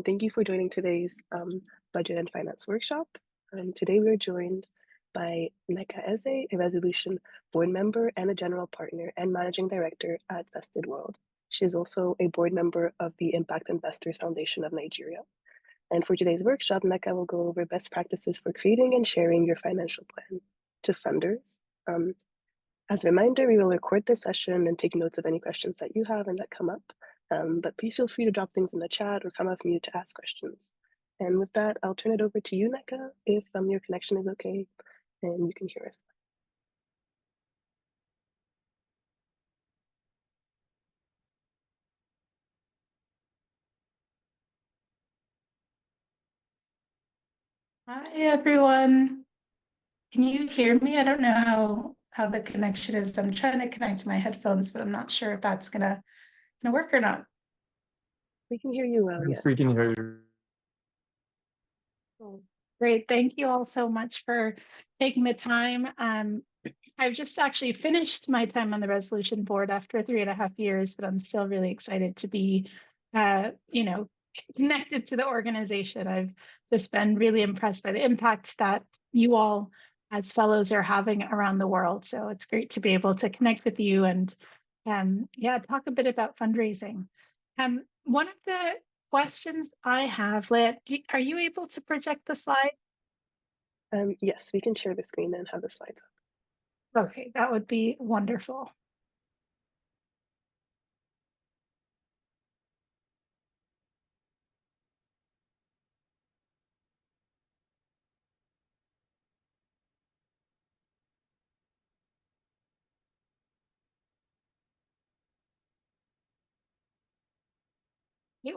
and thank you for joining today's Budget and Finance workshop. Today we are joined by Nneka Eze, a Resolution board member and a general partner and managing director at Vested World. She is also a board member of the Impact Investors Foundation of Nigeria. And for today's workshop, Nneka will go over best practices for creating and sharing your financial plan to funders. As a reminder, we will record this session and take notes of any questions that you have and that come up. But please feel free to drop things in the chat or come off mute to ask questions. And with that, I'll turn it over to you, Nneka, if your connection is okay and you can hear us. Hi, everyone. Can you hear me? I don't know how the connection is. I'm trying to connect to my headphones, but I'm not sure if that's gonna work or not. We can hear you well, yes. We can hear you. Cool. Great. Thank you all so much for taking the time. I've just actually finished my time on the resolution board after 3.5 years, but I'm still really excited to be, connected to the organization. I've just been really impressed by the impact that you all as fellows are having around the world. So it's great to be able to connect with you and talk a bit about fundraising. One of the questions I have, Leah, are you able to project the slide? Yes, we can share the screen and have the slides up. Okay, that would be wonderful.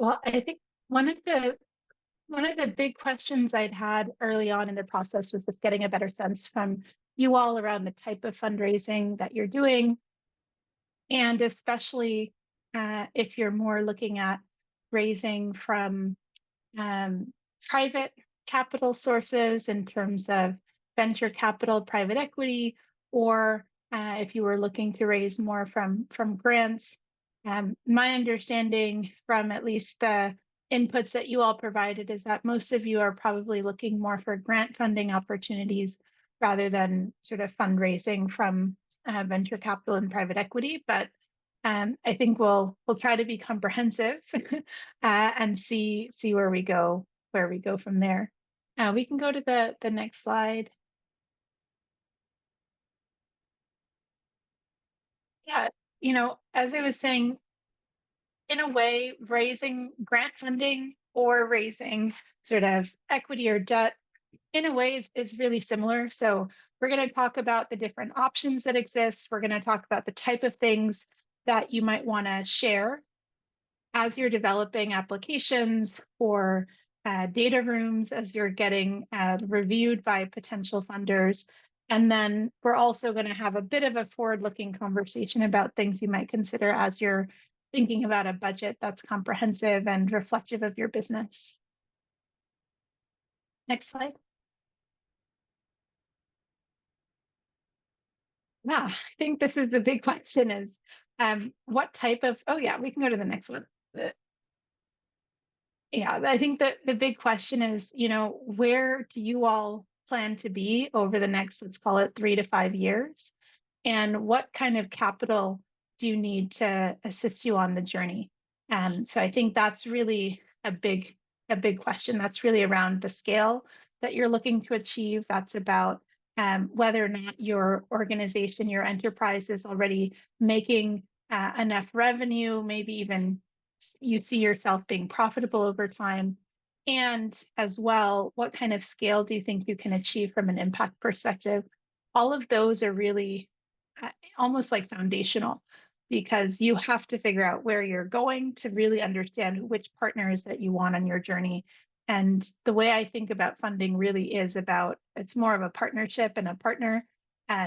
Well, I think one of the big questions I'd had early on in the process was just getting a better sense from you all around the type of fundraising that you're doing, and especially if you're more looking at raising from private capital sources in terms of venture capital, private equity, or if you were looking to raise more from grants. My understanding from at least the inputs that you all provided is that most of you are probably looking more for grant funding opportunities rather than sort of fundraising from venture capital and private equity. But I think we'll try to be comprehensive and see where we go from there. We can go to the next slide. Yeah, as I was saying, in a way, raising grant funding or raising sort of equity or debt, in a way, is really similar. So we're going to talk about the different options that exist. We're going to talk about the type of things that you might want to share as you're developing applications or data rooms, as you're getting reviewed by potential funders. And then we're also going to have a bit of a forward-looking conversation about things you might consider as you're thinking about a budget that's comprehensive and reflective of your business. Next slide. Yeah, I think this is the big question is what type of, oh yeah, we can go to the next one. Yeah, I think that the big question is, where do you all plan to be over the next, let's call it 3 to 5 years? And what kind of capital do you need to assist you on the journey? So I think that's really a big question. That's really around the scale that you're looking to achieve. That's about whether or not your organization, your enterprise is already making enough revenue, maybe even you see yourself being profitable over time. And as well, what kind of scale do you think you can achieve from an impact perspective? All of those are really almost like foundational, because you have to figure out where you're going to really understand which partners that you want on your journey. And the way I think about funding really is about, it's more of a partnership and a partner.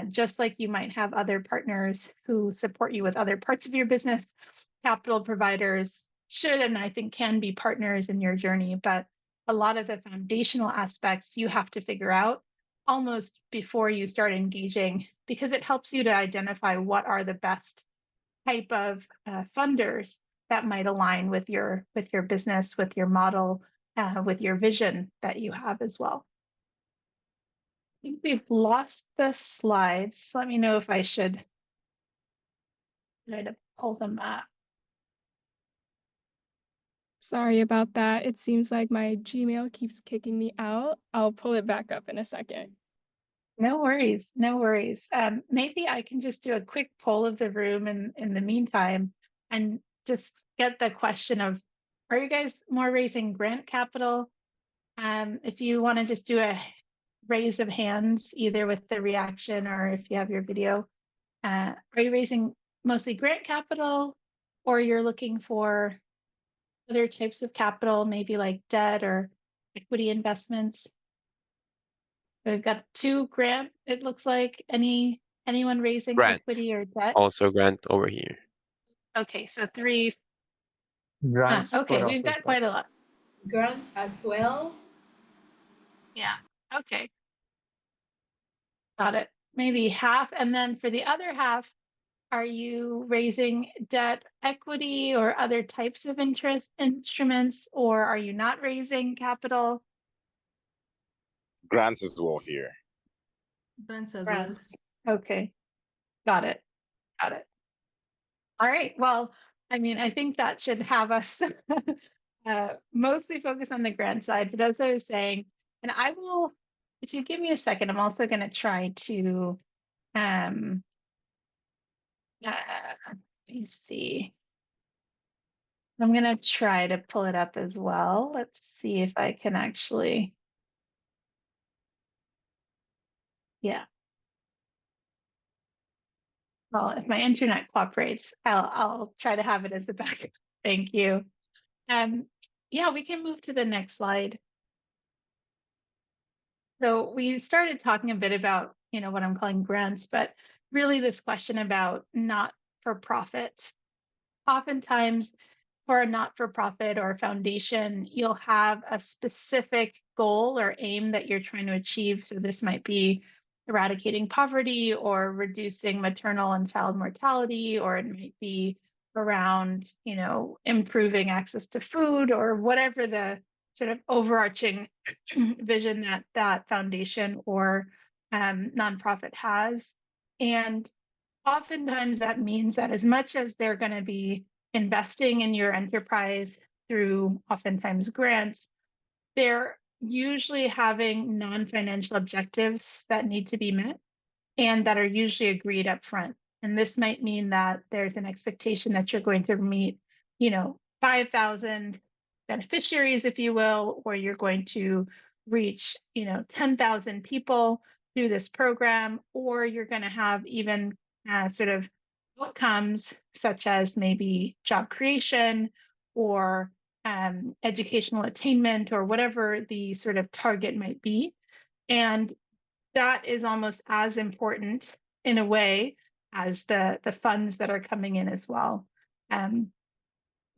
Just like you might have other partners who support you with other parts of your business, capital providers should and I think can be partners in your journey. But a lot of the foundational aspects you have to figure out almost before you start engaging, because it helps you to identify what are the best type of funders that might align with your business, with your model, with your vision that you have as well. I think we've lost the slides. Let me know if I should try to pull them up. Sorry about that. It seems like my Gmail keeps kicking me out. I'll pull it back up in a second. No worries, no worries. Maybe I can just do a quick poll of the room in the meantime and just get the question of, are you guys more raising grant capital? If you want to just do a raise of hands, either with the reaction or if you have your video, are you raising mostly grant capital, or you're looking for other types of capital, maybe like debt or equity investments? We've got 2 grant, it looks like. Anyone raising Grant. equity or debt? Also grant over here. Okay, so 3. Grants, Okay, but we've also got quite a lot. Grants as well. Yeah, okay. Got it. Maybe half. And then for the other half, are you raising debt, equity, or other types of interest instruments, or are you not raising capital? Grants as well here. Grants as well. Grants. Okay, got it. Got it. All right. Well, I mean, I think that should have us mostly focus on the grant side. But as I was saying, and I will, if you give me a second, I'm also going to try to, let me see. I'm going to try to pull it up as well. Let's see if I can actually. Yeah. Well, if my internet cooperates, I'll try to have it as a backup. Thank you. Yeah, we can move to the next slide. So we started talking a bit about, what I'm calling grants, but really this question about not-for-profit. Oftentimes, for a not-for-profit or a foundation, you'll have a specific goal or aim that you're trying to achieve. So this might be eradicating poverty or reducing maternal and child mortality, or it might be around, improving access to food, or whatever the sort of overarching vision that foundation or nonprofit has. And oftentimes that means that as much as they're going to be investing in your enterprise through oftentimes grants, they're usually having non-financial objectives that need to be met and that are usually agreed up front. And this might mean that there's an expectation that you're going to meet, 5,000 beneficiaries, if you will, or you're going to reach, 10,000 people through this program, or you're going to have even sort of outcomes such as maybe job creation or educational attainment, or whatever the sort of target might be. And that is almost as important in a way as the funds that are coming in as well.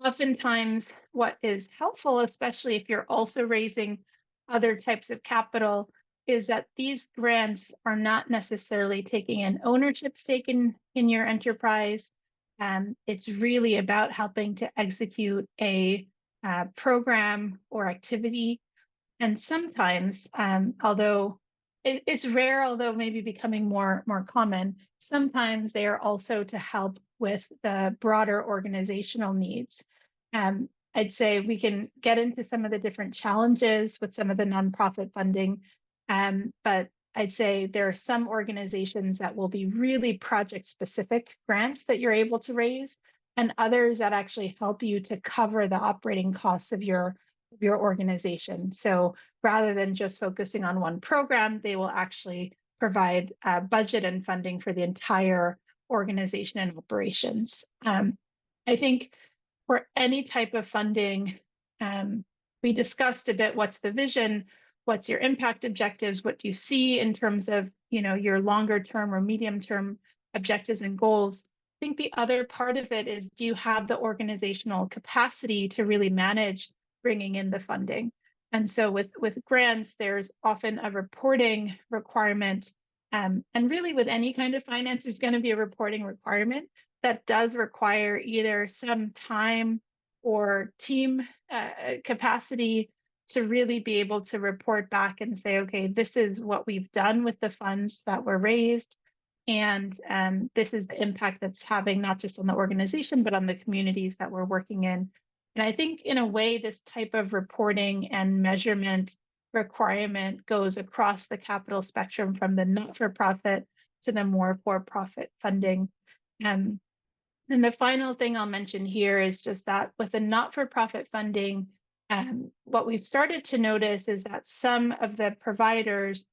Oftentimes what is helpful, especially if you're also raising other types of capital, is that these grants are not necessarily taking an ownership stake in your enterprise. It's really about helping to execute a program or activity. And sometimes, although it's rare, although maybe becoming more common, sometimes they are also to help with the broader organizational needs. I'd say we can get into some of the different challenges with some of the nonprofit funding, but I'd say there are some organizations that will be really project-specific grants that you're able to raise, and others that actually help you to cover the operating costs of your organization. So rather than just focusing on one program, they will actually provide budget and funding for the entire organization and operations. I think for any type of funding, we discussed a bit what's the vision, what's your impact objectives, what do you see in terms of your longer term or medium term objectives and goals. I think the other part of it is, do you have the organizational capacity to really manage bringing in the funding? And so with grants, there's often a reporting requirement. And really with any kind of finance, there's going to be a reporting requirement that does require either some time or team capacity to really be able to report back and say, okay, this is what we've done with the funds that were raised. And this is the impact that's having not just on the organization, but on the communities that we're working in. And I think in a way, this type of reporting and measurement requirement goes across the capital spectrum from the not-for-profit to the more for-profit funding. And the final thing I'll mention here is just that with the not-for-profit funding, what we've started to notice is that some of the providers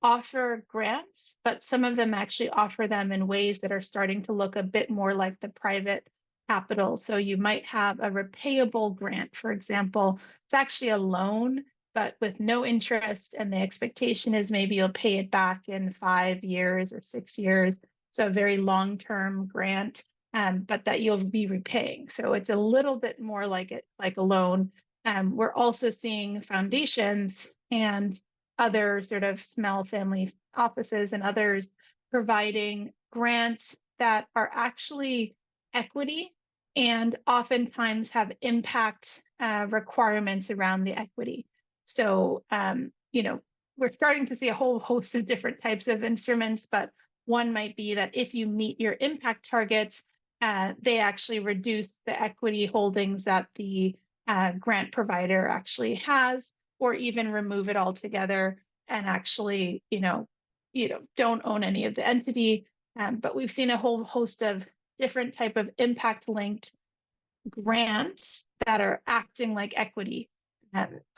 offer grants, but some of them actually offer them in ways that are starting to look a bit more like the private capital. So you might have a repayable grant, for example. It's actually a loan, but with no interest, and the expectation is maybe you'll pay it back in 5 years or 6 years. So a very long-term grant, but that you'll be repaying. So it's a little bit more like a loan. We're also seeing foundations and other sort of small family offices and others providing grants that are actually equity and oftentimes have impact requirements around the equity. So, we're starting to see a whole host of different types of instruments, but one might be that if you meet your impact targets, they actually reduce the equity holdings that the grant provider actually has, or even remove it altogether and actually, don't own any of the entity. But we've seen a whole host of different type of impact linked grants that are acting like equity.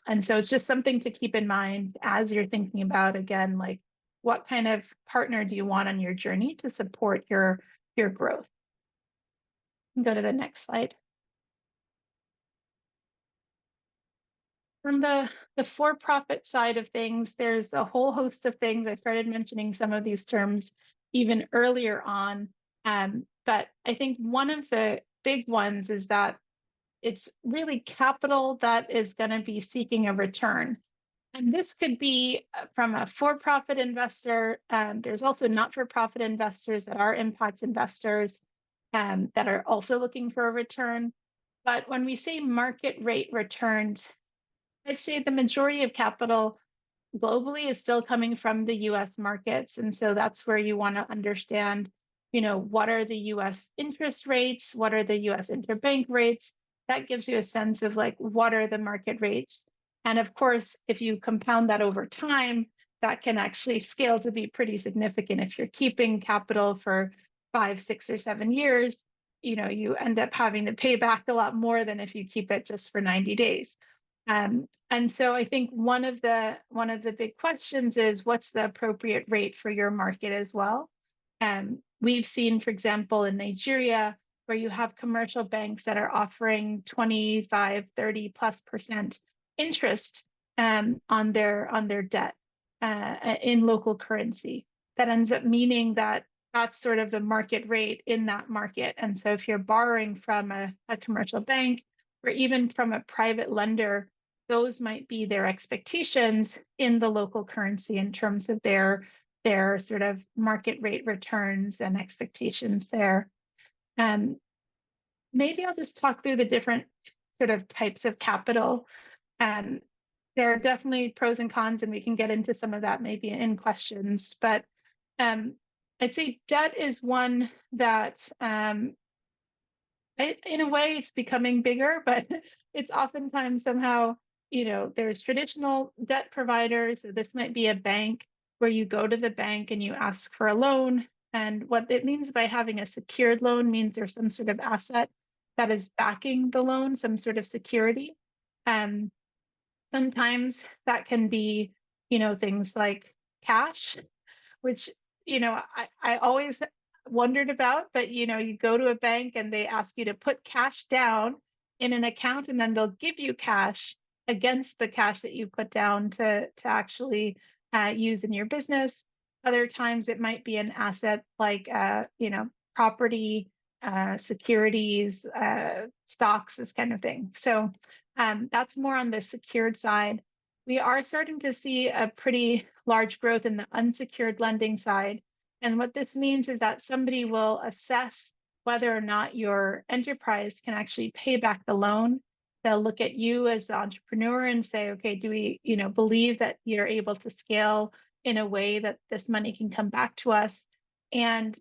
And so it's just something to keep in mind as you're thinking about, again, like what kind of partner do you want on your journey to support your growth? Go to the next slide. From the for-profit side of things, there's a whole host of things. I started mentioning some of these terms even earlier on, but I think one of the big ones is that it's really capital that is going to be seeking a return. And this could be from a for-profit investor. There's also not-for-profit investors that are impact investors that are also looking for a return. But when we say market rate returns, I'd say the majority of capital globally is still coming from the US markets. And so that's where you want to understand, what are the US interest rates? What are the US interbank rates? That gives you a sense of like, what are the market rates? And of course, if you compound that over time, that can actually scale to be pretty significant. If you're keeping capital for 5, 6, or 7 years, you end up having to pay back a lot more than if you keep it just for 90 days. And so I think one of the big questions is what's the appropriate rate for your market as well. We've seen, for example, in Nigeria, where you have commercial banks that are offering 25, 30+% interest on their debt in local currency. That ends up meaning that that's sort of the market rate in that market. And so if you're borrowing from a commercial bank or even from a private lender, those might be their expectations in the local currency in terms of their sort of market rate returns and expectations there. Maybe I'll just talk through the different sort of types of capital. There are definitely pros and cons, and we can get into some of that maybe in questions. But I'd say debt is one that, in a way, it's becoming bigger, but it's oftentimes somehow, there's traditional debt providers. So this might be a bank where you go to the bank and you ask for a loan. And what it means by having a secured loan means there's some sort of asset that is backing the loan, some sort of security. Sometimes that can be, things like cash, which, I always wondered about, but, you go to a bank and they ask you to put cash down in an account, and then they'll give you cash against the cash that you put down to actually use in your business. Other times it might be an asset like, property, securities, stocks, this kind of thing. So that's more on the secured side. We are starting to see a pretty large growth in the unsecured lending side. And what this means is that somebody will assess whether or not your enterprise can actually pay back the loan. They'll look at you as the entrepreneur and say, okay, do we, believe that you're able to scale in a way that this money can come back to us? And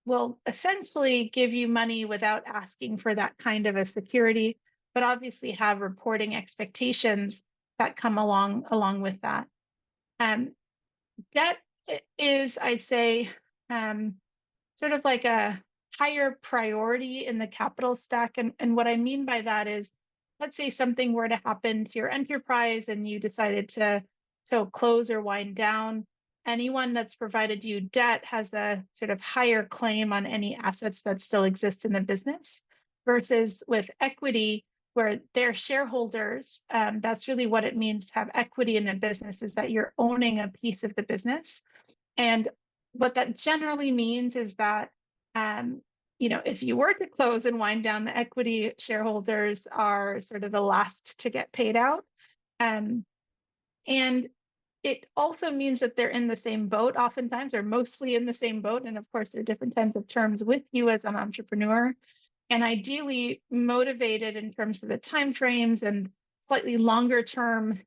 will essentially give you money without asking for that kind of a security, but obviously have reporting expectations that come along with that. Debt is, I'd say, sort of like a higher priority in the capital stack. And what I mean by that is, let's say something were to happen to your enterprise and you decided to close or wind down. Anyone that's provided you debt has a sort of higher claim on any assets that still exist in the business, versus with equity, where they're shareholders. That's really what it means to have equity in a business, is that you're owning a piece of the business. And what that generally means is that, if you were to close and wind down, the equity shareholders are sort of the last to get paid out. And it also means that they're in the same boat oftentimes, or mostly in the same boat. And of course, there are different types of terms with you as an entrepreneur, and ideally motivated in terms of the timeframes and slightly longer term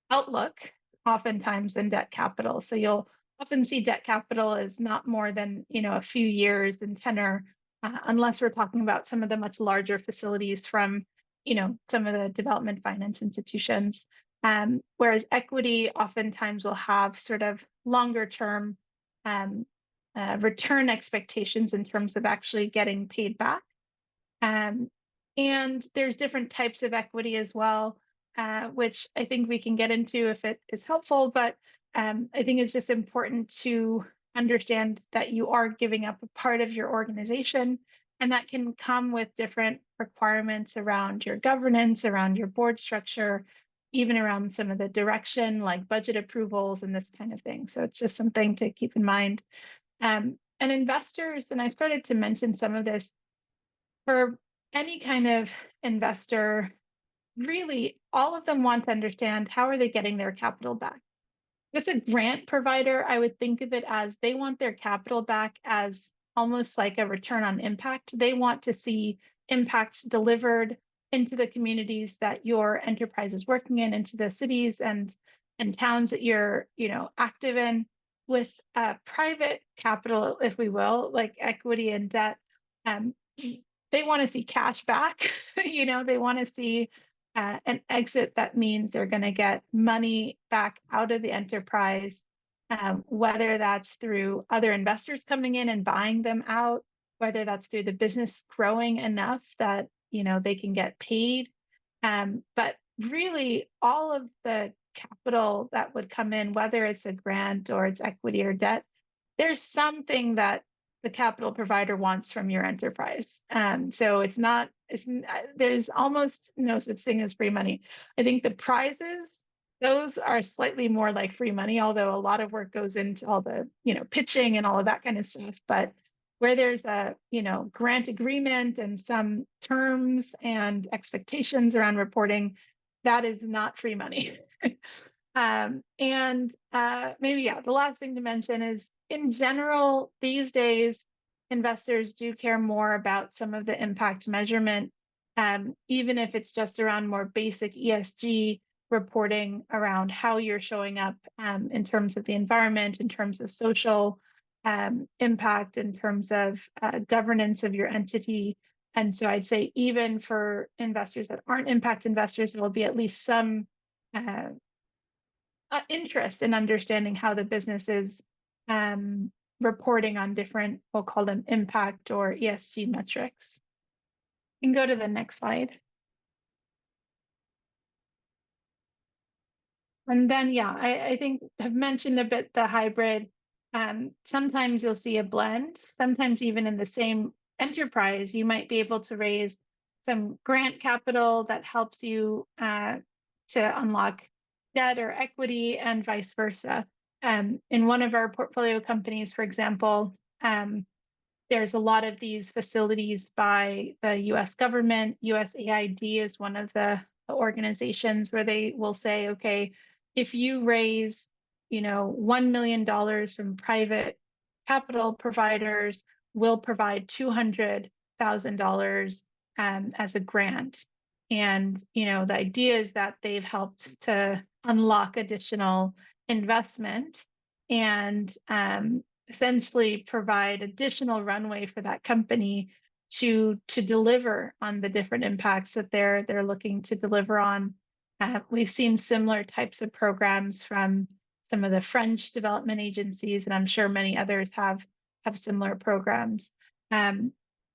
outlook, oftentimes, than debt capital. So you'll often see debt capital as not more than a few years in tenor, unless we're talking about some of the much larger facilities from some of the development finance institutions. Whereas equity oftentimes will have sort of longer term return expectations in terms of actually getting paid back. And there's different types of equity as well, which I think we can get into if it is helpful. But I think it's just important to understand that you are giving up a part of your organization, and that can come with different requirements around your governance, around your board structure, even around some of the direction, like budget approvals and this kind of thing. So it's just something to keep in mind. And investors, and I started to mention some of this, for any kind of investor, really all of them want to understand, how are they getting their capital back? With a grant provider, I would think of it as they want their capital back as almost like a return on impact. They want to see impact delivered into the communities that your enterprise is working in, into the cities and towns that you're active in. With private capital, if we will, like equity and debt, they want to see cash back. They want to see an exit that means they're going to get money back out of the enterprise, whether that's through other investors coming in and buying them out, whether that's through the business growing enough that they can get paid. But really, all of the capital that would come in, whether it's a grant or it's equity or debt, there's something that the capital provider wants from your enterprise. So there's almost no such thing as free money. I think the prizes, those are slightly more like free money, although a lot of work goes into all the pitching and all of that kind of stuff. But where there's a grant agreement and some terms and expectations around reporting, that is not free money. The last thing to mention is, in general, these days, investors do care more about some of the impact measurement, even if it's just around more basic ESG reporting around how you're showing up in terms of the environment, in terms of social impact, in terms of governance of your entity. And so I'd say, even for investors that aren't impact investors, there will be at least some interest in understanding how the business is reporting on different, we'll call them impact or ESG metrics. You can go to the next slide. And then, I think I've mentioned a bit the hybrid. Sometimes you'll see a blend. Sometimes even in the same enterprise, you might be able to raise some grant capital that helps you to unlock debt or equity, and vice versa. In one of our portfolio companies, for example, there's a lot of these facilities by the US government. USAID is one of the organizations where they will say, okay, if you raise $1 million from private capital providers, will provide $200,000 as a grant. And, the idea is that they've helped to unlock additional investment and essentially provide additional runway for that company to deliver on the different impacts that they're looking to deliver on. We've seen similar types of programs from some of the French development agencies, and I'm sure many others have similar programs.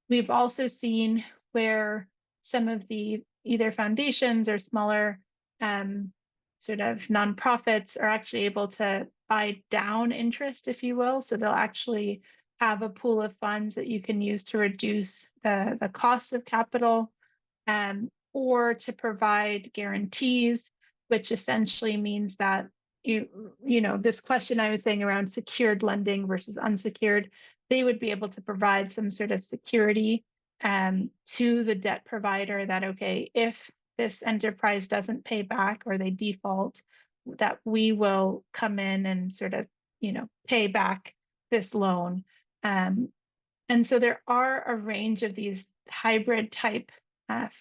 We've also seen where some of the either foundations or smaller sort of nonprofits are actually able to buy down interest, if you will. So they'll actually have a pool of funds that you can use to reduce the cost of capital, or to provide guarantees, which essentially means that this question I was saying around secured lending versus unsecured, they would be able to provide some sort of security to the debt provider that, okay, if this enterprise doesn't pay back or they default, that we will come in and sort of, pay back this loan. And so there are a range of these hybrid type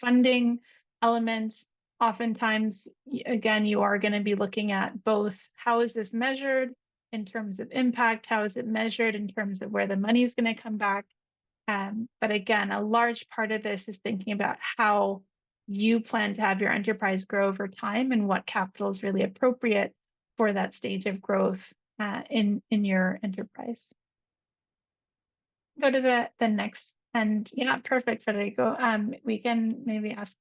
funding elements. Oftentimes, again, you are going to be looking at both how is this measured in terms of impact, how is it measured in terms of where the money is going to come back. But again, a large part of this is thinking about how you plan to have your enterprise grow over time and what capital is really appropriate for that stage of growth in your enterprise. Go to the next, and yeah, perfect, Federico. We can maybe ask,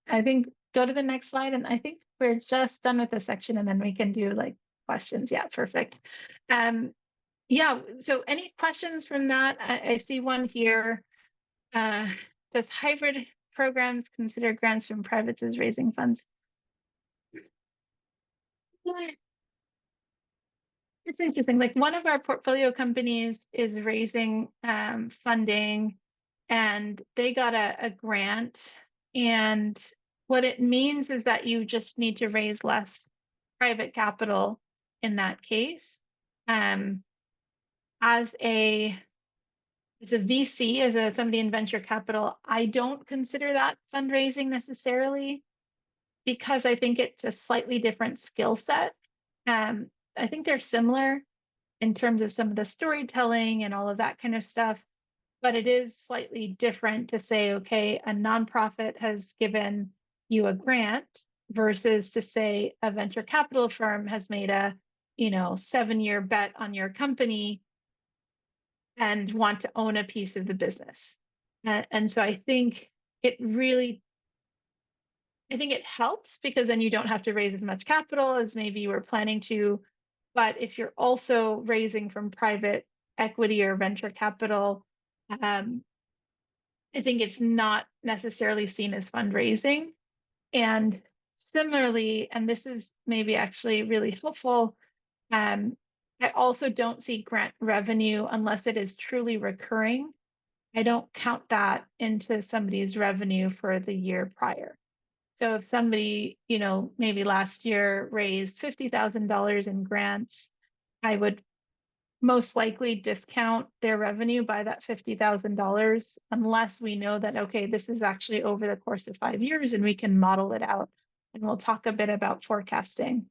I think, go to the next slide, and I think we're just done with this section, and then we can do like questions. Yeah, perfect. Yeah, so any questions from that? I see one here. Does hybrid programs consider grants from privates as raising funds? It's interesting. Like one of our portfolio companies is raising funding, and they got a grant. And what it means is that you just need to raise less private capital in that case. As a VC, as somebody in venture capital, I don't consider that fundraising necessarily, because I think it's a slightly different skill set. I think they're similar in terms of some of the storytelling and all of that kind of stuff, but it is slightly different to say, okay, a nonprofit has given you a grant versus to say a venture capital firm has made a 7-year bet on your company and want to own a piece of the business. And so I think it helps, because then you don't have to raise as much capital as maybe you were planning to. But if you're also raising from private equity or venture capital, I think it's not necessarily seen as fundraising. And similarly, and this is maybe actually really helpful, I also don't see grant revenue unless it is truly recurring. I don't count that into somebody's revenue for the year prior. So if somebody, maybe last year raised $50,000 in grants, I would most likely discount their revenue by that $50,000 unless we know that, okay, this is actually over the course of 5 years and we can model it out. And we'll talk a bit about forecasting.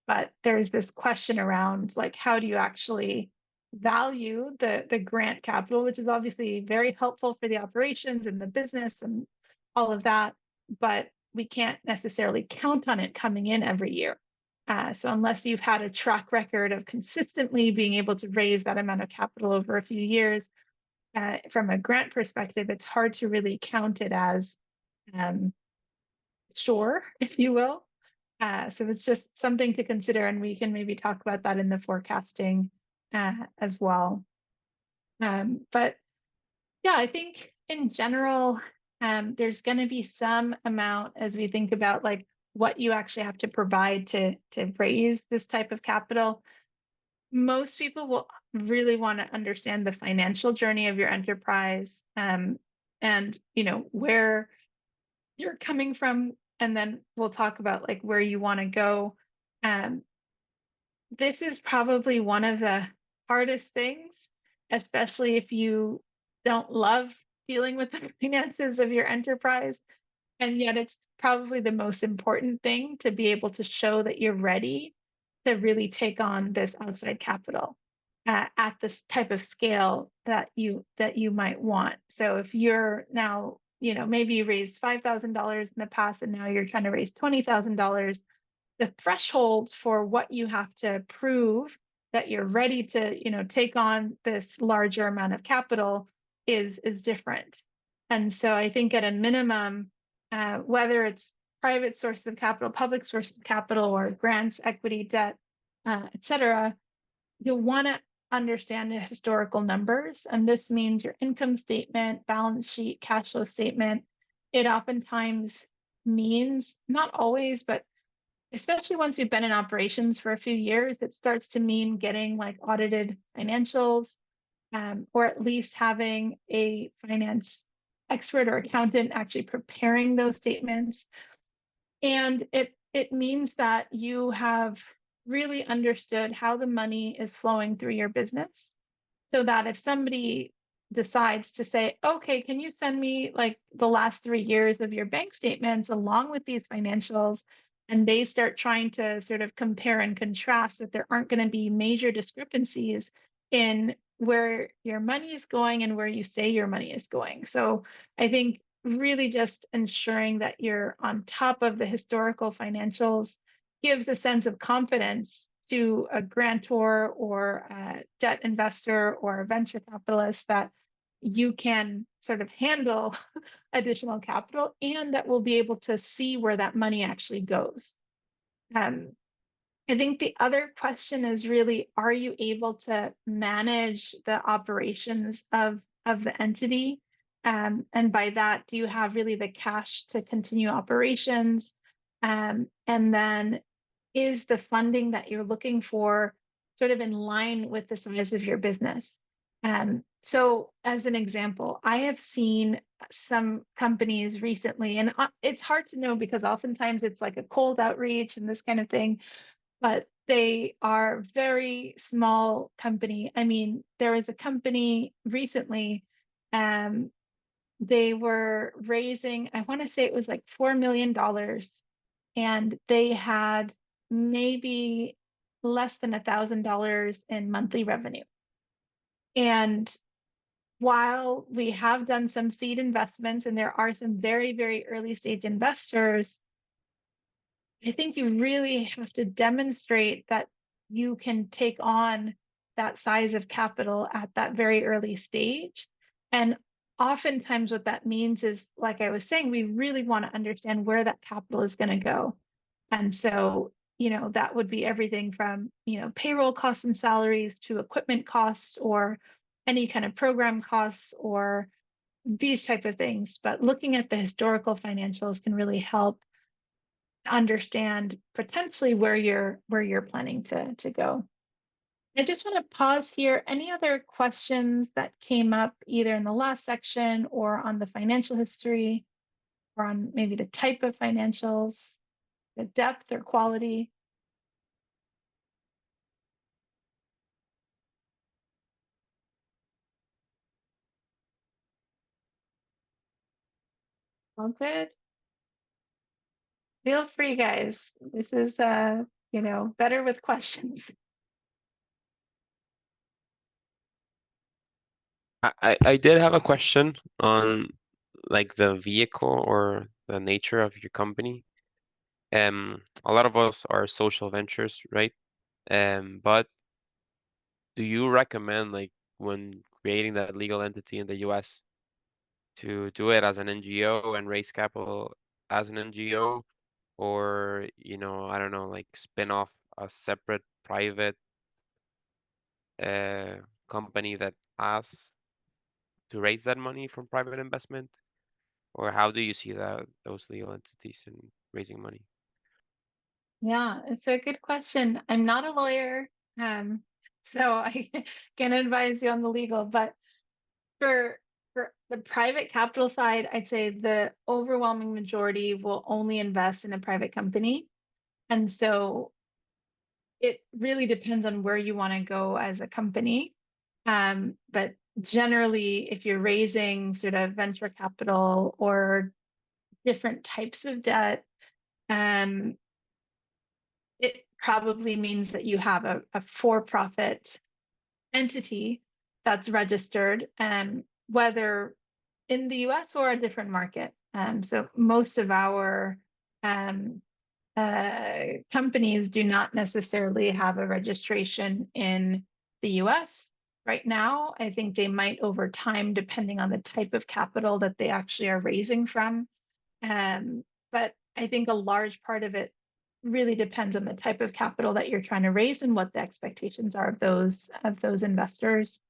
But there's this question around, like, how do you actually value the grant capital, which is obviously very helpful for the operations and the business and all of that, but we can't necessarily count on it coming in every year. So unless you've had a track record of consistently being able to raise that amount of capital over a few years, from a grant perspective, it's hard to really count it as sure, if you will. So it's just something to consider, and we can maybe talk about that in the forecasting as well. But yeah, I think in general, there's going to be some amount as we think about like what you actually have to provide to raise this type of capital. Most people will really want to understand the financial journey of your enterprise, and where you're coming from, and then we'll talk about like where you want to go. This is probably one of the hardest things, especially if you don't love dealing with the finances of your enterprise. And yet it's probably the most important thing to be able to show that you're ready to really take on this outside capital at this type of scale that you might want. So if you're now, maybe you raised $5,000 in the past and now you're trying to raise $20,000, the threshold for what you have to prove that you're ready to, take on this larger amount of capital is different. And so I think at a minimum, whether it's private sources of capital, public sources of capital, or grants, equity, debt, et cetera, you'll want to understand the historical numbers. And this means your income statement, balance sheet, cash flow statement. It oftentimes means, not always, but especially once you've been in operations for a few years, it starts to mean getting like audited financials, or at least having a finance expert or accountant actually preparing those statements. And it means that you have really understood how the money is flowing through your business, so that if somebody decides to say, okay, can you send me like the last 3 years of your bank statements along with these financials, and they start trying to sort of compare and contrast, that there aren't going to be major discrepancies in where your money is going and where you say your money is going. So I think really just ensuring that you're on top of the historical financials gives a sense of confidence to a grantor or a debt investor or a venture capitalist that you can sort of handle additional capital, and that will be able to see where that money actually goes. I think the other question is really, are you able to manage the operations of the entity? And by that, do you have really the cash to continue operations? And then is the funding that you're looking for sort of in line with the size of your business? So as an example, I have seen some companies recently, and it's hard to know because oftentimes it's like a cold outreach and this kind of thing, but they are very small company. I mean, there was a company recently, they were raising, I want to say it was like $4 million, and they had maybe less than $1,000 in monthly revenue. And while we have done some seed investments and there are some very, very early stage investors, I think you really have to demonstrate that you can take on that size of capital at that very early stage. And oftentimes what that means is, like I was saying, we really want to understand where that capital is going to go. And so, that would be everything from, payroll costs and salaries to equipment costs or any kind of program costs or these type of things. But looking at the historical financials can really help understand potentially where you're planning to go. I just want to pause here. Any other questions that came up either in the last section or on the financial history or on maybe the type of financials, the depth or quality? All good. Feel free, guys. This is better with questions. I did have a question on like the vehicle or the nature of your company. A lot of us are social ventures, right? But do you recommend, like, when creating that legal entity in the US, to do it as an NGO and raise capital as an NGO, or I don't know, like spin off a separate private company that has to raise that money from private investment? Or how do you see those legal entities in raising money? Yeah, it's a good question. I'm not a lawyer, so I can't advise you on the legal, but for the private capital side, I'd say the overwhelming majority will only invest in a private company. And so it really depends on where you want to go as a company. But generally, if you're raising sort of venture capital or different types of debt, it probably means that you have a for-profit entity that's registered, whether in the US or a different market. So most of our companies do not necessarily have a registration in the US right now. I think they might over time, depending on the type of capital that they actually are raising from. But I think a large part of it really depends on the type of capital that you're trying to raise and what the expectations are of those investors.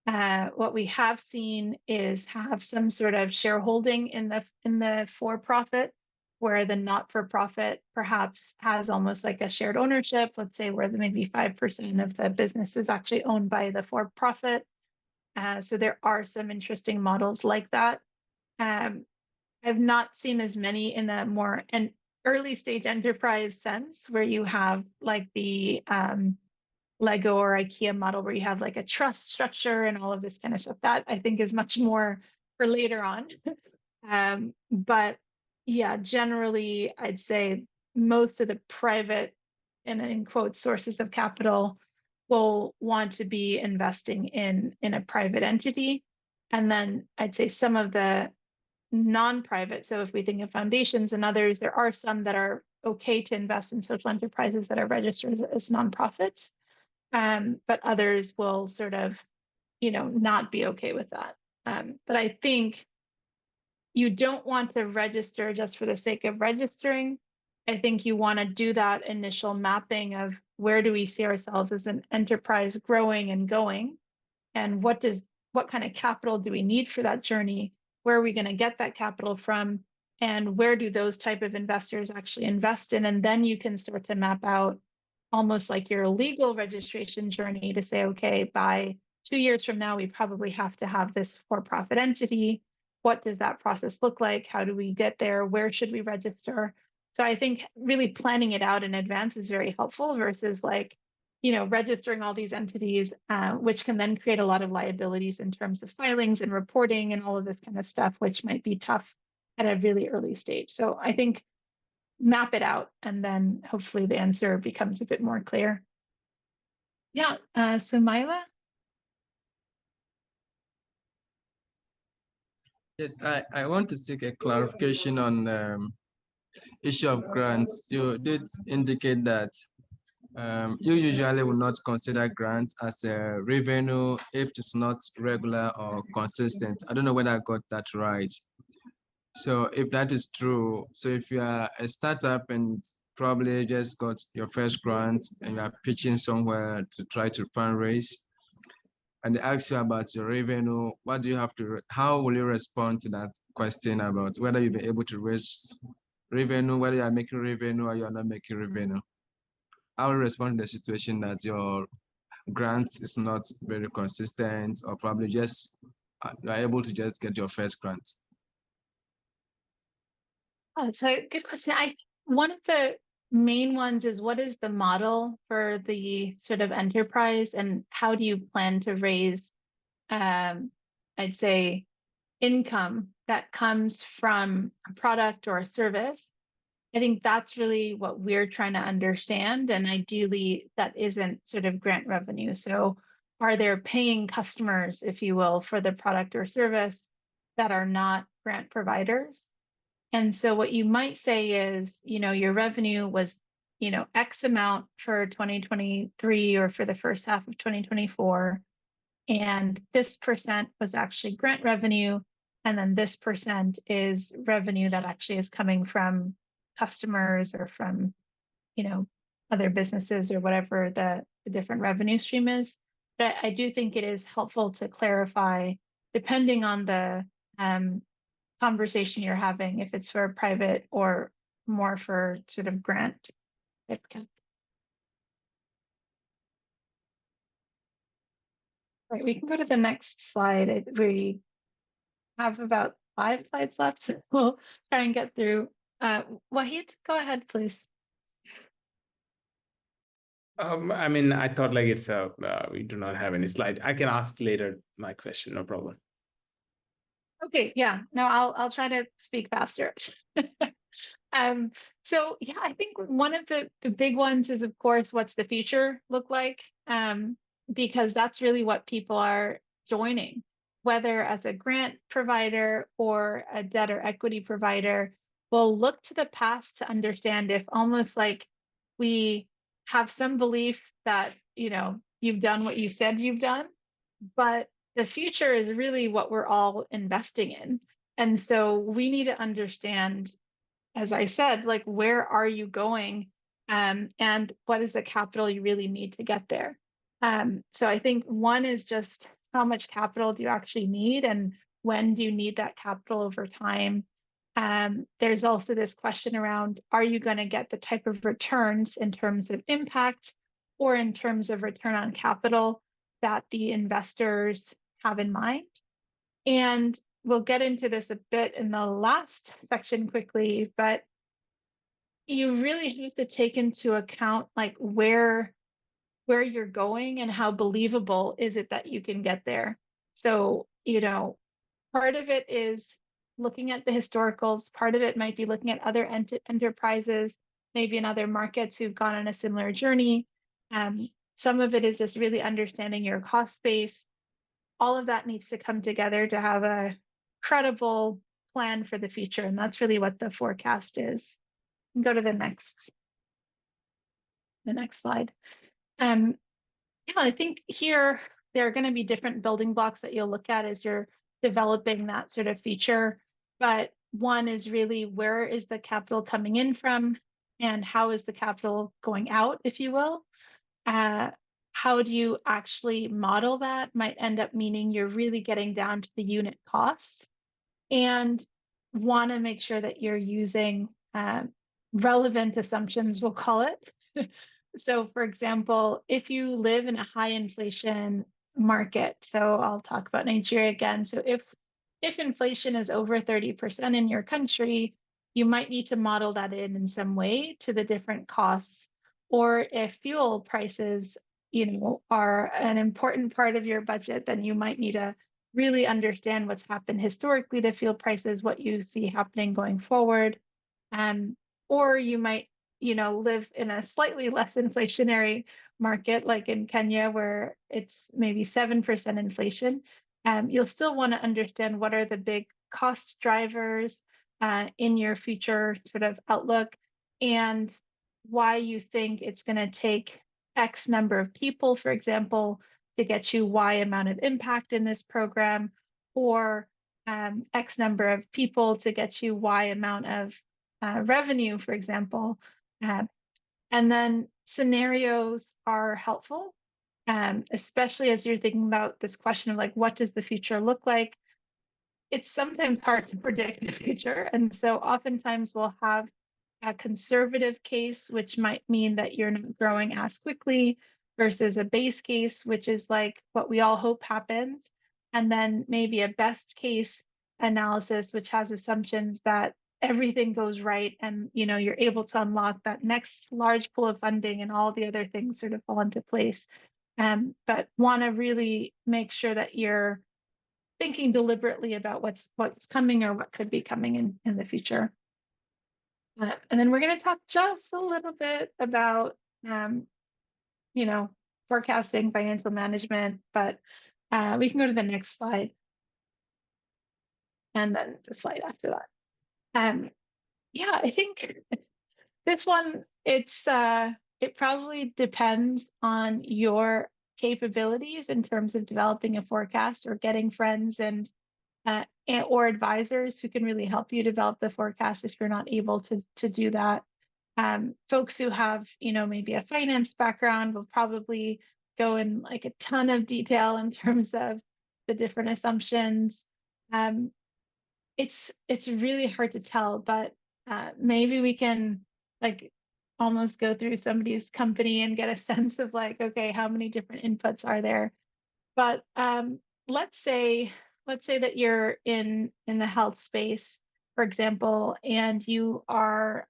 What we have seen is have some sort of shareholding in the for-profit, where the not-for-profit perhaps has almost like a shared ownership, let's say where maybe 5% of the business is actually owned by the for-profit. So there are some interesting models like that. I've not seen as many in the more early stage enterprise sense, where you have like the Lego or IKEA model, where you have like a trust structure and all of this kind of stuff. That I think is much more for later on. But yeah, generally, I'd say most of the private, and in quotes, sources of capital will want to be investing in a private entity. And then I'd say some of the non-private, so if we think of foundations and others, there are some that are okay to invest in social enterprises that are registered as nonprofits, but others will sort of, not be okay with that. But I think you don't want to register just for the sake of registering. I think you want to do that initial mapping of where do we see ourselves as an enterprise growing and going, and what kind of capital do we need for that journey? Where are we going to get that capital from? And where do those type of investors actually invest in? And then you can start to map out almost like your legal registration journey to say, okay, by 2 years from now, we probably have to have this for-profit entity. What does that process look like? How do we get there? Where should we register? So I think really planning it out in advance is very helpful versus like, registering all these entities, which can then create a lot of liabilities in terms of filings and reporting and all of this kind of stuff, which might be tough at a really early stage. So I think map it out, and then hopefully the answer becomes a bit more clear. Yeah, so Myla? Yes, I want to seek a clarification on issue of grants. You did indicate that you usually will not consider grants as a revenue if it's not regular or consistent. I don't know whether I got that right. So if that is true, so if you are a startup and probably just got your first grant and you are pitching somewhere to try to fundraise, and they ask you about your revenue, what do you have to, how will you respond to that question about whether you'll be able to raise revenue, whether you are making revenue or you are not making revenue? How will you respond to the situation that your grant is not very consistent, or probably just you are able to just get your first grant? Oh, it's a good question. One of the main ones is, what is the model for the sort of enterprise, and how do you plan to raise, I'd say, income that comes from a product or a service? I think that's really what we're trying to understand. And ideally, that isn't sort of grant revenue. So are there paying customers, if you will, for the product or service that are not grant providers? And so what you might say is, your revenue was, X amount for 2023 or for the first half of 2024. And this percent was actually grant revenue. And then this percent is revenue that actually is coming from customers or from, other businesses or whatever the different revenue stream is. But I do think it is helpful to clarify, depending on the conversation you're having, if it's for private or more for sort of grant type. Right, we can go to the next slide. We have about 5 slides left, so we'll try and get through. Wahid, go ahead, please. I mean, I thought like it's a, we do not have any slide. I can ask later my question, no problem. Okay, yeah, no, I'll try to speak faster. So yeah, I think one of the big ones is, of course, what's the future look like? Because that's really what people are joining, whether as a grant provider or a debt or equity provider, will look to the past to understand if almost like we have some belief that, you've done what you said you've done, but the future is really what we're all investing in. And so we need to understand, as I said, like, where are you going? And what is the capital you really need to get there? So I think one is just how much capital do you actually need, and when do you need that capital over time? There's also this question around, are you going to get the type of returns in terms of impact or in terms of return on capital that the investors have in mind? And we'll get into this a bit in the last section quickly, but you really have to take into account like where you're going and how believable is it that you can get there. So, part of it is looking at the historicals, part of it might be looking at other enterprises, maybe in other markets who've gone on a similar journey. Some of it is just really understanding your cost base. All of that needs to come together to have a credible plan for the future. And that's really what the forecast is. Go to the next slide. Yeah, I think here there are going to be different building blocks that you'll look at as you're developing that sort of feature. But one is really, where is the capital coming in from, and how is the capital going out, if you will? How do you actually model that? Might end up meaning you're really getting down to the unit costs, and want to make sure that you're using relevant assumptions, we'll call it. So for example, if you live in a high inflation market, so I'll talk about Nigeria again. So if inflation is over 30% in your country, you might need to model that in some way to the different costs. Or if fuel prices, are an important part of your budget, then you might need to really understand what's happened historically to fuel prices, what you see happening going forward. Or you might, live in a slightly less inflationary market, like in Kenya, where it's maybe 7% inflation. You'll still want to understand what are the big cost drivers in your future sort of outlook, and why you think it's going to take X number of people, for example, to get you Y amount of impact in this program, or X number of people to get you Y amount of revenue, for example. And then scenarios are helpful, especially as you're thinking about this question of like, what does the future look like? It's sometimes hard to predict the future. And so oftentimes we'll have a conservative case, which might mean that you're not growing as quickly, versus a base case, which is like what we all hope happens. And then maybe a best case analysis, which has assumptions that everything goes right and you're able to unlock that next large pool of funding and all the other things sort of fall into place. But want to really make sure that you're thinking deliberately about what's coming or what could be coming in the future. And then we're going to talk just a little bit about forecasting, financial management, but we can go to the next slide. And then the slide after that. Yeah, I think this one, it probably depends on your capabilities in terms of developing a forecast or getting friends and or advisors who can really help you develop the forecast if you're not able to do that. Folks who have, maybe a finance background will probably go in like a ton of detail in terms of the different assumptions. It's really hard to tell, but maybe we can like almost go through somebody's company and get a sense of like, okay, how many different inputs are there? But let's say that you're in the health space, for example, and you are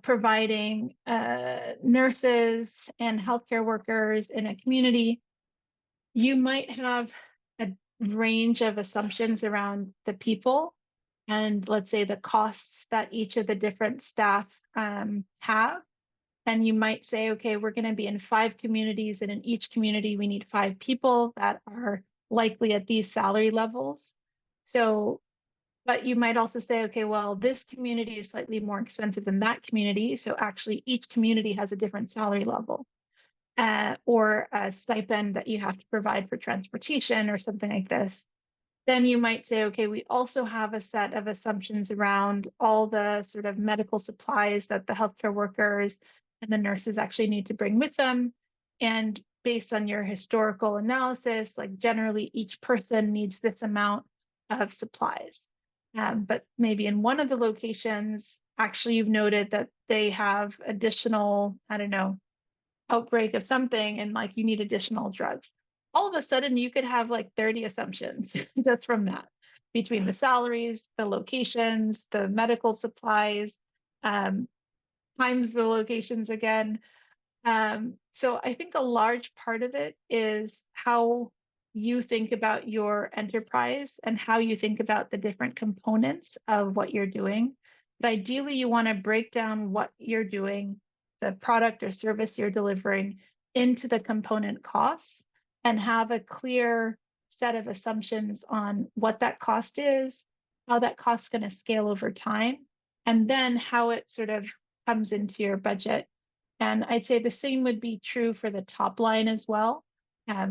providing nurses and healthcare workers in a community, you might have a range of assumptions around the people and, let's say, the costs that each of the different staff have. And you might say, okay, we're going to be in 5 communities, and in each community, we need 5 people that are likely at these salary levels. So, but you might also say, okay, well, this community is slightly more expensive than that community. So actually, each community has a different salary level. Or a stipend that you have to provide for transportation or something like this. Then you might say, okay, we also have a set of assumptions around all the sort of medical supplies that the healthcare workers and the nurses actually need to bring with them. And based on your historical analysis, like generally each person needs this amount of supplies. But maybe in one of the locations, actually you've noted that they have additional, I don't know, outbreak of something, and like you need additional drugs. All of a sudden you could have like 30 assumptions just from that, between the salaries, the locations, the medical supplies, times the locations again. So I think a large part of it is how you think about your enterprise and how you think about the different components of what you're doing. But ideally, you want to break down what you're doing, the product or service you're delivering, into the component costs, and have a clear set of assumptions on what that cost is, how that cost is going to scale over time, and then how it sort of comes into your budget. And I'd say the same would be true for the top line as well.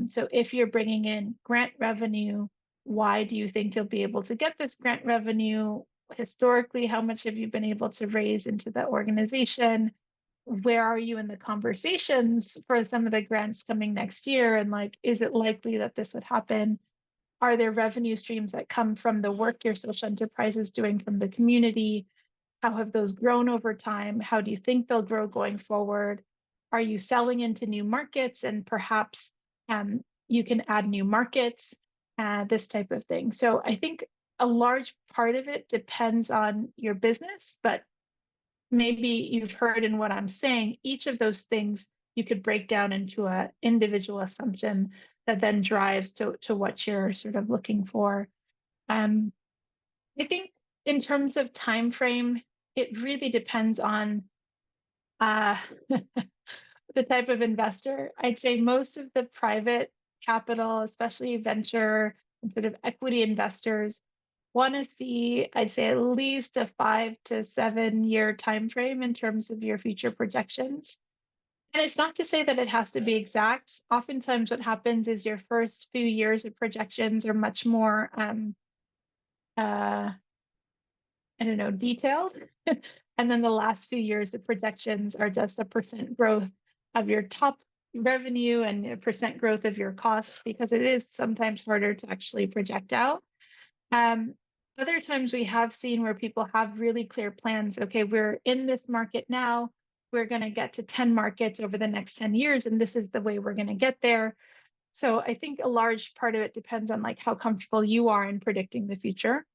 So if you're bringing in grant revenue, why do you think you'll be able to get this grant revenue? Historically, how much have you been able to raise into the organization? Where are you in the conversations for some of the grants coming next year? And like, is it likely that this would happen? Are there revenue streams that come from the work your social enterprise is doing from the community? How have those grown over time? How do you think they'll grow going forward? Are you selling into new markets, and perhaps you can add new markets, this type of thing. So I think a large part of it depends on your business, but maybe you've heard in what I'm saying, each of those things you could break down into an individual assumption that then drives to what you're sort of looking for. I think in terms of time frame, it really depends on the type of investor. I'd say most of the private capital, especially venture and sort of equity investors, want to see, I'd say, at least a 5 to 7 year time frame in terms of your future projections. And it's not to say that it has to be exact. Oftentimes what happens is your first few years of projections are much more I don't know, detailed. And then the last few years of projections are just a % growth of your top revenue and a % growth of your costs, because it is sometimes harder to actually project out. Other times we have seen where people have really clear plans. Okay, we're in this market now. We're going to get to 10 markets over the next 10 years, and this is the way we're going to get there. So I think a large part of it depends on like how comfortable you are in predicting the future.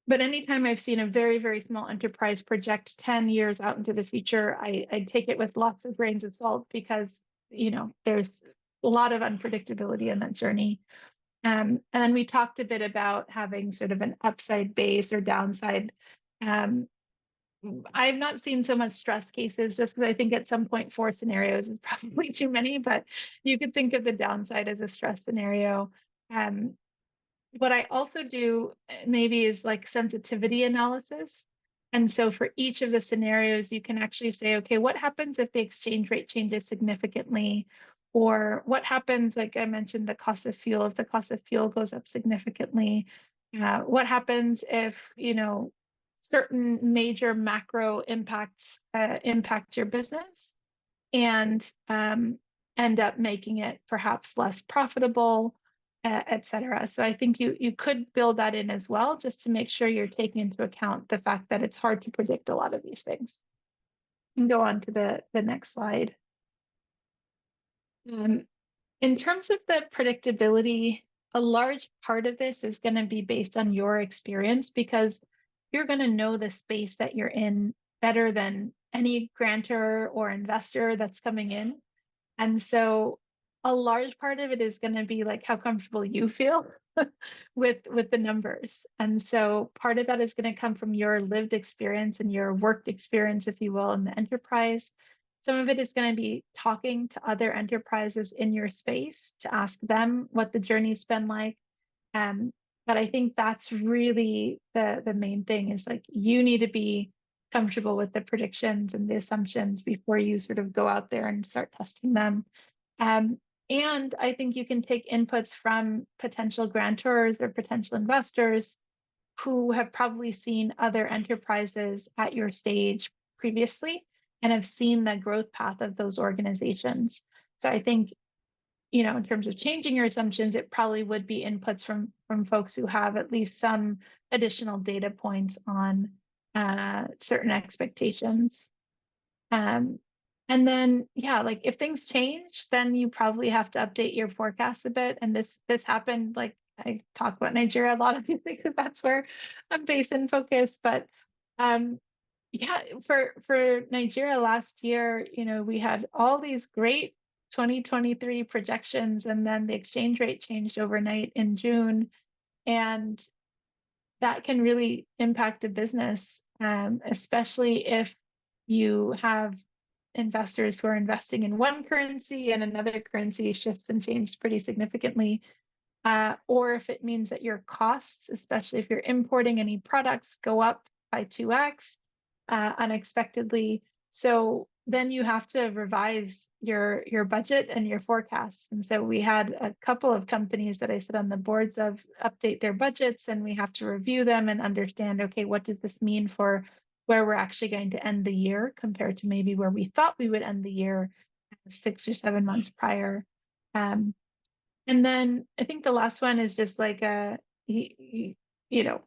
But anytime I've seen a very, very small enterprise project 10 years out into the future, I take it with lots of grains of salt, because, you know, there's a lot of unpredictability in that journey. And then we talked a bit about having sort of an upside base or downside. I've not seen so much stress cases, just because I think at some point 4 scenarios is probably too many, but you could think of the downside as a stress scenario. What I also do maybe is like sensitivity analysis. And so for each of the scenarios, you can actually say, okay, what happens if the exchange rate changes significantly? Or what happens, like I mentioned, the cost of fuel, if the cost of fuel goes up significantly? What happens if, you know, certain major macro impacts impact your business and end up making it perhaps less profitable, et cetera. So I think you could build that in as well, just to make sure you're taking into account the fact that it's hard to predict a lot of these things. And go on to the next slide. In terms of the predictability, a large part of this is going to be based on your experience, because you're going to know the space that you're in better than any grantor or investor that's coming in. And so a large part of it is going to be like how comfortable you feel with the numbers. And so part of that is going to come from your lived experience and your worked experience, if you will, in the enterprise. Some of it is going to be talking to other enterprises in your space to ask them what the journey's been like. But I think that's really the main thing, is like you need to be comfortable with the predictions and the assumptions before you sort of go out there and start testing them. And I think you can take inputs from potential grantors or potential investors who have probably seen other enterprises at your stage previously and have seen the growth path of those organizations. So I think, you know, in terms of changing your assumptions, it probably would be inputs from folks who have at least some additional data points on certain expectations. And then, yeah, like if things change, then you probably have to update your forecast a bit. And this happened, like I talk about Nigeria a lot of these things, that's where I'm based and focused. But yeah, for Nigeria last year, you know, we had all these great 2023 projections, and then the exchange rate changed overnight in June. And that can really impact a business, especially if you have investors who are investing in one currency and another currency shifts and changes pretty significantly. Or if it means that your costs, especially if you're importing any products, go up by 2x unexpectedly. So then you have to revise your budget and your forecasts. And so we had a couple of companies that I sit on the boards of update their budgets, and we have to review them and understand, okay, what does this mean for where we're actually going to end the year compared to maybe where we thought we would end the year 6 or 7 months prior. And then I think the last one is just like you know,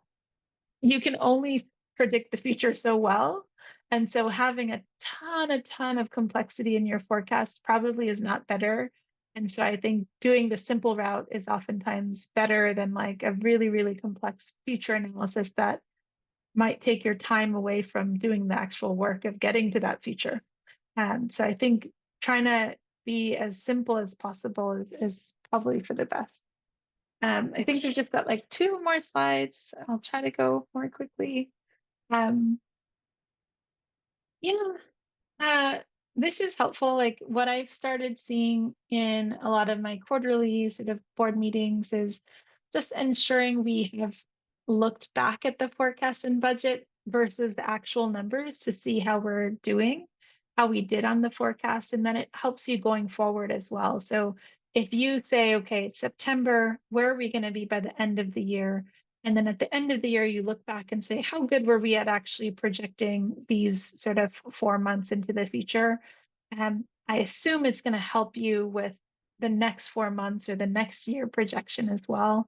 you can only predict the future so well. And so having a ton of complexity in your forecast probably is not better. And so I think doing the simple route is oftentimes better than like a really complex future analysis that might take your time away from doing the actual work of getting to that future. And so I think trying to be as simple as possible is probably for the best. I think we've just got like 2 more slides. I'll try to go more quickly. This is helpful. Like what I've started seeing in a lot of my quarterly sort of board meetings is just ensuring we have looked back at the forecast and budget versus the actual numbers to see how we're doing, how we did on the forecast, and then it helps you going forward as well. So if you say, okay, it's September, where are we going to be by the end of the year? And then at the end of the year, you look back and say, how good were we at actually projecting these sort of 4 months into the future? I assume it's going to help you with the next 4 months or the next year projection as well.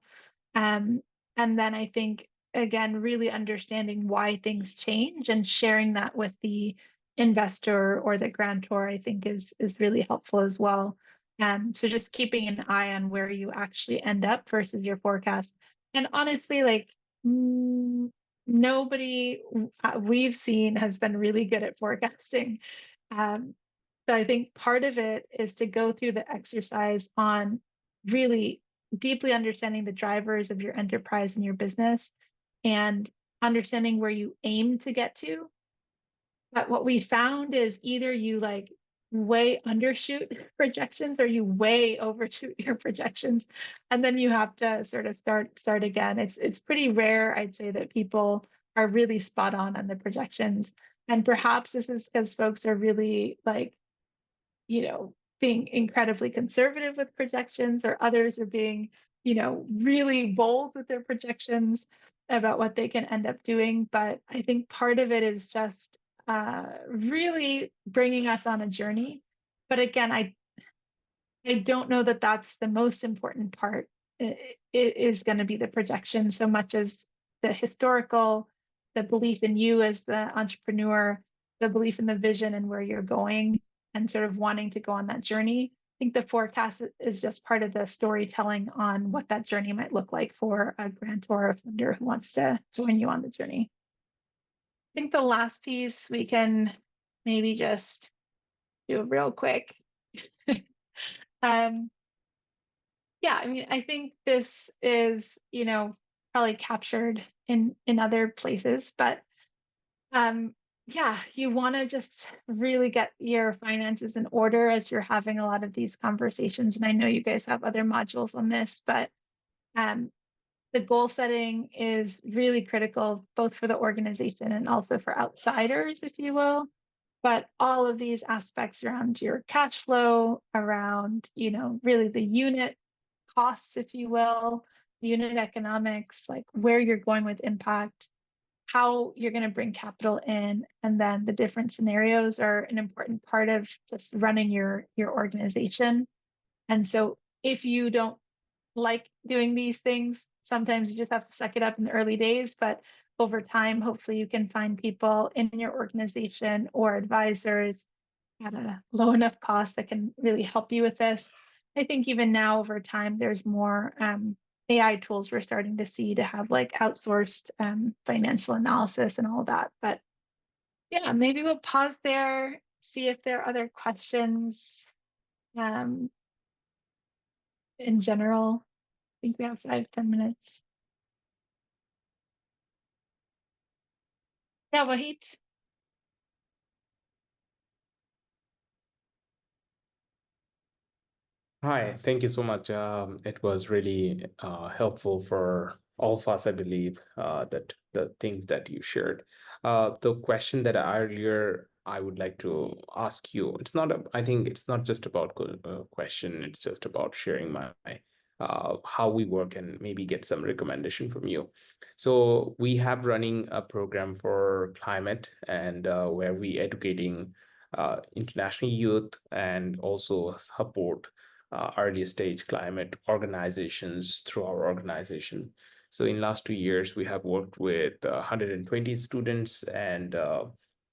And then I think, again, really understanding why things change and sharing that with the investor or the grantor, I think is really helpful as well. So just keeping an eye on where you actually end up versus your forecast. And honestly, like nobody we've seen has been really good at forecasting. So I think part of it is to go through the exercise on really deeply understanding the drivers of your enterprise and your business and understanding where you aim to get to. But what we found is either you like way undershoot projections or you way overshoot your projections, and then you have to sort of start again. It's pretty rare, I'd say, that people are really spot on the projections. And perhaps this is because folks are really like, you know, being incredibly conservative with projections, or others are being, you know, really bold with their projections about what they can end up doing. But I think part of it is just really bringing us on a journey. But again, I don't know that that's the most important part. It is going to be the projection so much as the historical, the belief in you as the entrepreneur, the belief in the vision and where you're going, and sort of wanting to go on that journey. I think the forecast is just part of the storytelling on what that journey might look like for a grantor or a funder who wants to join you on the journey. think the last piece we can maybe just do real quick. Yeah, I mean, I think this is, probably captured in other places, but yeah, you want to just really get your finances in order as you're having a lot of these conversations. And I know you guys have other modules on this, but the goal setting is really critical, both for the organization and also for outsiders, if you will. But all of these aspects around your cash flow, around, really the unit costs, if you will, unit economics, like where you're going with impact, how you're going to bring capital in, and then the different scenarios are an important part of just running your organization. And so if you don't like doing these things, sometimes you just have to suck it up in the early days, but over time, hopefully you can find people in your organization or advisors at a low enough cost that can really help you with this. I think even now over time, there's more AI tools we're starting to see to have like outsourced financial analysis and all that. But yeah, maybe we'll pause there, see if there are other questions. In general, I think we have 5-10 minutes. Yeah, Wahid. Hi, thank you so much. It was really helpful for all of us, I believe, that the things that you shared. The question that earlier I would like to ask you, I think it's not just about question, it's just about sharing my how we work and maybe get some recommendation from you. So we have running a program for climate and where we educating international youth and also support early stage climate organizations through our organization. So in last 2 years, we have worked with 120 students and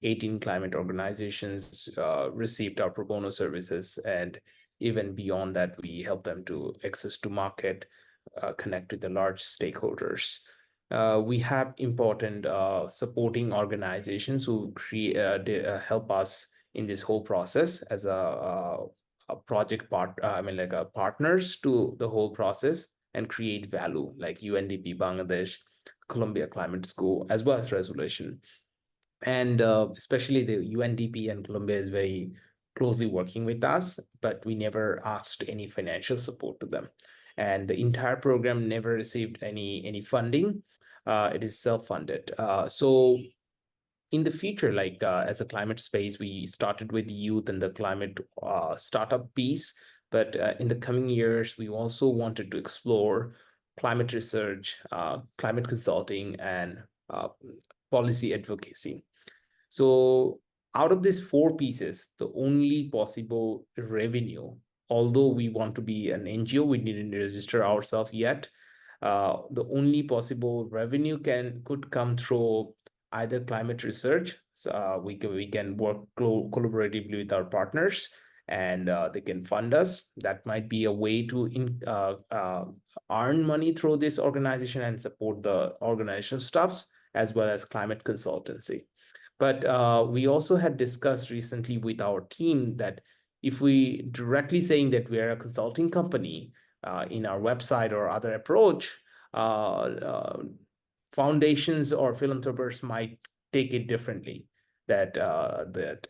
18 climate organizations received our pro bono services. And even beyond that, we help them to access to market, connect with the large stakeholders. We have important supporting organizations who help us in this whole process as a project partners to the whole process and create value, like UNDP Bangladesh, Columbia Climate School, as well as Resolution. And especially the UNDP and Columbia is very closely working with us, but we never asked any financial support to them. And the entire program never received any funding. It is self-funded. So in the future, like as a climate space, we started with youth and the climate startup piece, but in the coming years, we also wanted to explore climate research, climate consulting, and policy advocacy. So out of these 4 pieces, the only possible revenue, although we want to be an NGO, we didn't register ourselves yet, the only possible revenue could come through either climate research. So we can work collaboratively with our partners, and they can fund us. That might be a way to earn money through this organization and support the organization stuffs, as well as climate consultancy. But we also had discussed recently with our team that if we directly saying that we are a consulting company in our website or other approach, foundations or philanthropists might take it differently, that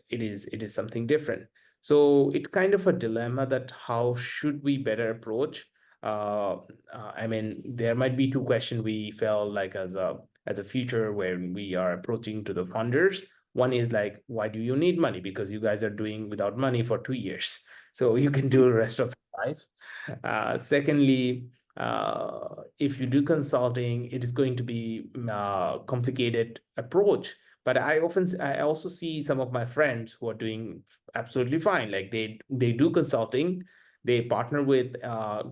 it is something different. So it's kind of a dilemma that how should we better approach? I mean, there might be 2 questions we felt like as a future when we are approaching to the funders. One is like, why do you need money? Because you guys are doing without money for 2 years, so you can do the rest of your life. Secondly, if you do consulting, it is going to be a complicated approach. But I also see some of my friends who are doing absolutely fine. Like they do consulting, they partner with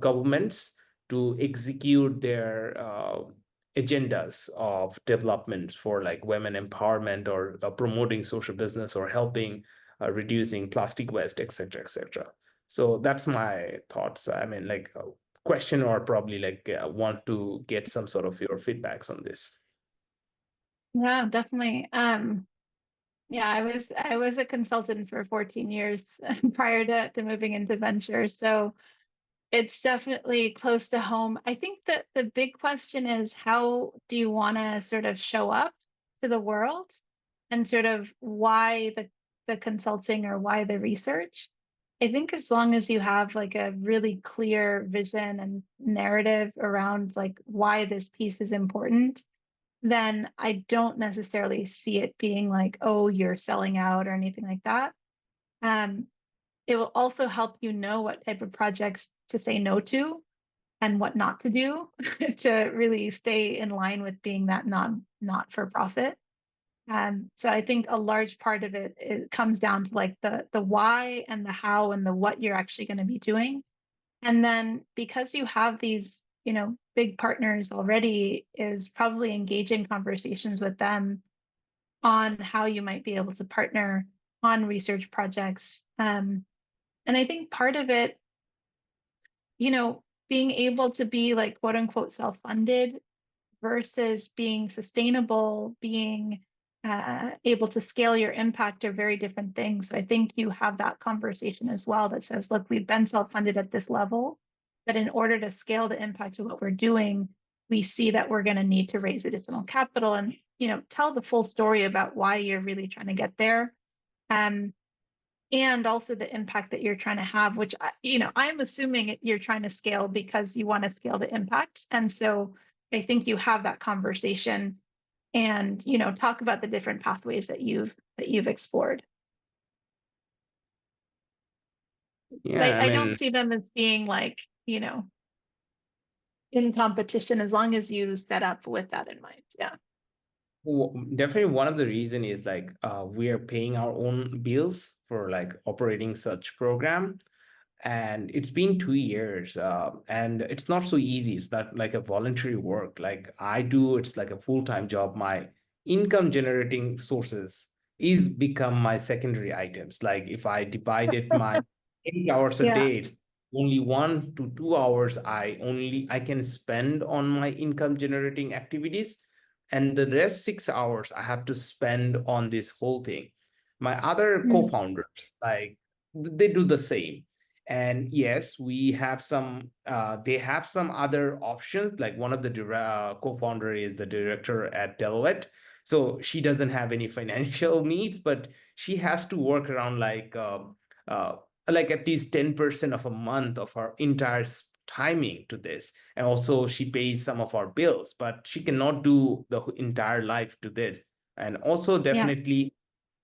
governments to execute their agendas of development for like women empowerment or promoting social business or helping reducing plastic waste, etc., etc. So that's my thoughts. I mean, like question or probably like want to get some sort of your feedbacks on this. Yeah, definitely. Yeah, I was a consultant for 14 years prior to moving into venture. So it's definitely close to home. I think that the big question is, how do you want to sort of show up to the world, and sort of why the consulting or why the research? I think as long as you have like a really clear vision and narrative around like why this piece is important, then I don't necessarily see it being like, oh, you're selling out or anything like that. Um, it will also help you know what type of projects to say no to and what not to do to really stay in line with being that not for profit. So I think a large part of it comes down to like the why and the how and the what you're actually going to be doing. And then because you have these, big partners already, is probably engaging conversations with them on how you might be able to partner on research projects. And I think part of it, being able to be like quote unquote self-funded versus being sustainable, being able to scale your impact are very different things. So I think you have that conversation as well that says, look, we've been self-funded at this level, but in order to scale the impact of what we're doing, we see that we're going to need to raise additional capital, and tell the full story about why you're really trying to get there. And also the impact that you're trying to have, which I'm assuming you're trying to scale because you want to scale the impact. And so I think you have that conversation and talk about the different pathways that you've explored. Yeah, I don't see them as being like, in competition, as long as you set up with that in mind. Yeah. Definitely one of the reason is like we are paying our own bills for like operating such program, and it's been 2 years, and it's not so easy. It's not like a voluntary work like I do. It's like a full-time job. My income generating sources is become my secondary items. Like if I divided my 8 hours a Yeah. day, it's only 1 to 2 hours I can spend on my income generating activities, and the rest 6 hours I have to spend on this whole thing. My other co-founders, like they do the same. And yes, we have some they have some other options. Like one of the co-founder is the director at Deloitte, so she doesn't have any financial needs, but she has to work around uh, like at least 10% of a month of her entire timing to this. And also she pays some of our bills, but she cannot do the entire life to this. And also definitely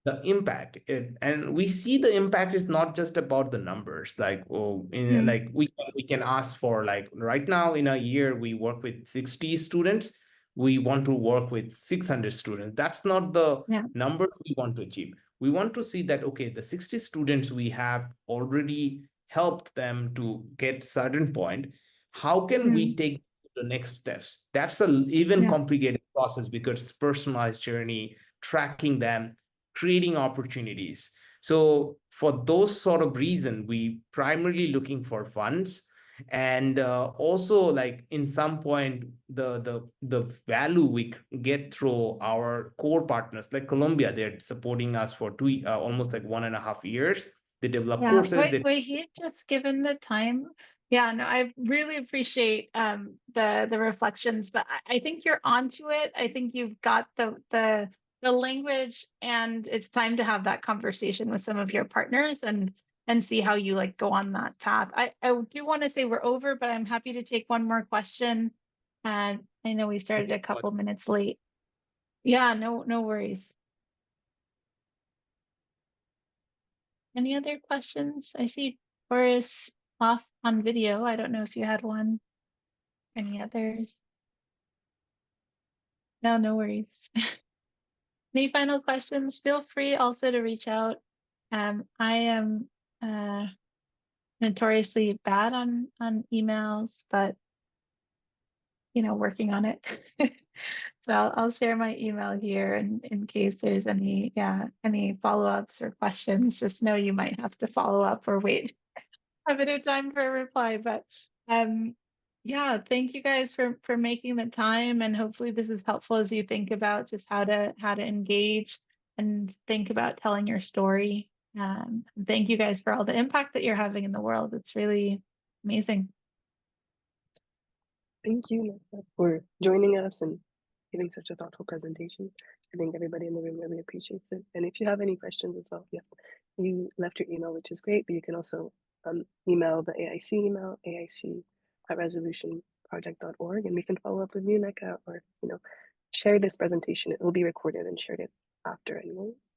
the impact and we see the impact is not just about the numbers. Like like we can ask for, like right now in a year we work with 60 students, we want to work with 600 students. That's not the numbers we want to achieve. We want to see that, okay, the 60 students we have already helped them to get certain point. How can we take the next steps? That's a even complicated process because it's personalized journey, tracking them, creating opportunities. So for those sort of reason, we primarily looking for funds. And also like in some point, the value we get through our core partners like Columbia, they're supporting us for almost like 1.5 years. They develop courses. Wait, he just given the time. Yeah, no, I really appreciate the reflections, but I think you're onto it. I think you've got the language, and it's time to have that conversation with some of your partners and see how you like go on that path. I do want to say we're over, but I'm happy to take one more question. And I know we started a couple minutes late. Yeah, no worries. Any other questions? I see Boris off on video. I don't know if you had one. Any others? No worries. Any final questions? Feel free also to reach out. I am notoriously bad on emails, but working on it. So I'll share my email here, and in case there's any follow-ups or questions, just know you might have to follow up or wait a bit of time for a reply. But Yeah, thank you guys for making the time, and hopefully this is helpful as you think about just how to engage and think about telling your story. Thank you guys for all the impact that you're having in the world. It's really amazing. Thank you, Nessa, for joining us and giving such a thoughtful presentation. I think everybody in the room really appreciates it. And if you have any questions as well, yeah, you left your email, which is great, but you can also email the AIC email, aic@resolutionproject.org, and we can follow up with you, Nneka, or share this presentation. It will be recorded and shared it after anyways.